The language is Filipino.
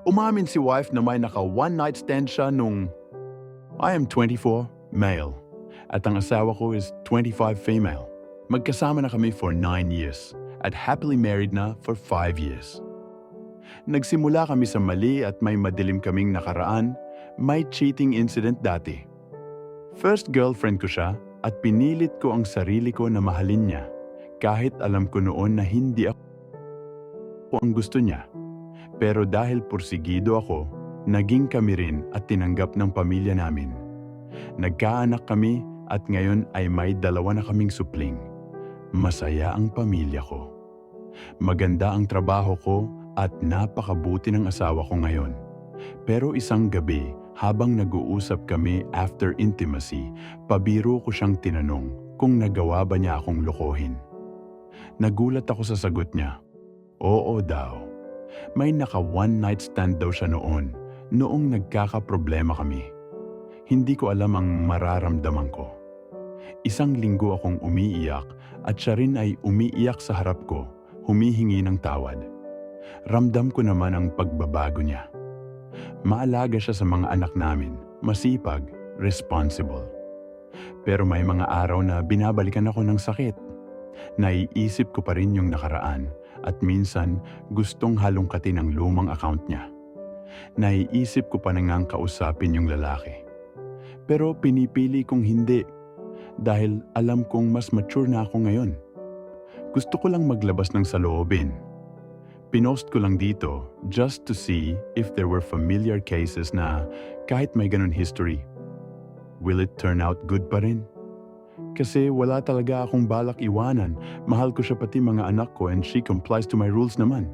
Umamin si wife na may naka one-night stand siya nung I am 24, male, at ang asawa ko is 25, female. Magkasama na kami for 9 years at happily married na for 5 years. Nagsimula kami sa mali at may madilim kaming nakaraan, may cheating incident dati. First girlfriend ko siya at pinilit ko ang sarili ko na mahalin niya kahit alam ko noon na hindi ako ang gusto niya. Pero dahil pursigido ako, naging kami rin at tinanggap ng pamilya namin. Nagkaanak kami at ngayon ay may 2 na kaming supling. Masaya ang pamilya ko. Maganda ang trabaho ko at napakabuti ng asawa ko ngayon. Pero isang gabi, habang nag-uusap kami after intimacy, pabiro ko siyang tinanong kung nagawa ba niya akong lokohin. Nagulat ako sa sagot niya. Oo daw. May naka one-night stand daw siya noong nagkakaproblema kami. Hindi ko alam ang mararamdaman ko. Isang linggo akong umiiyak at siya rin ay umiiyak sa harap ko, humihingi ng tawad. Ramdam ko naman ang pagbabago niya. Maalaga siya sa mga anak namin, masipag, responsible. Pero may mga araw na binabalikan ako ng sakit. Naiisip ko pa rin yung nakaraan at minsan gustong halongkatin ang lumang account niya. Naiisip ko pa na ngang kausapin yung lalaki. Pero pinipili kong hindi dahil alam kong mas mature na ako ngayon. Gusto ko lang maglabas ng saloobin. Pinost ko lang dito just to see if there were familiar cases na kahit may ganun history. Will it turn out good pa rin? Kasi wala talaga akong balak iwanan. Mahal ko siya pati mga anak ko and she complies to my rules naman.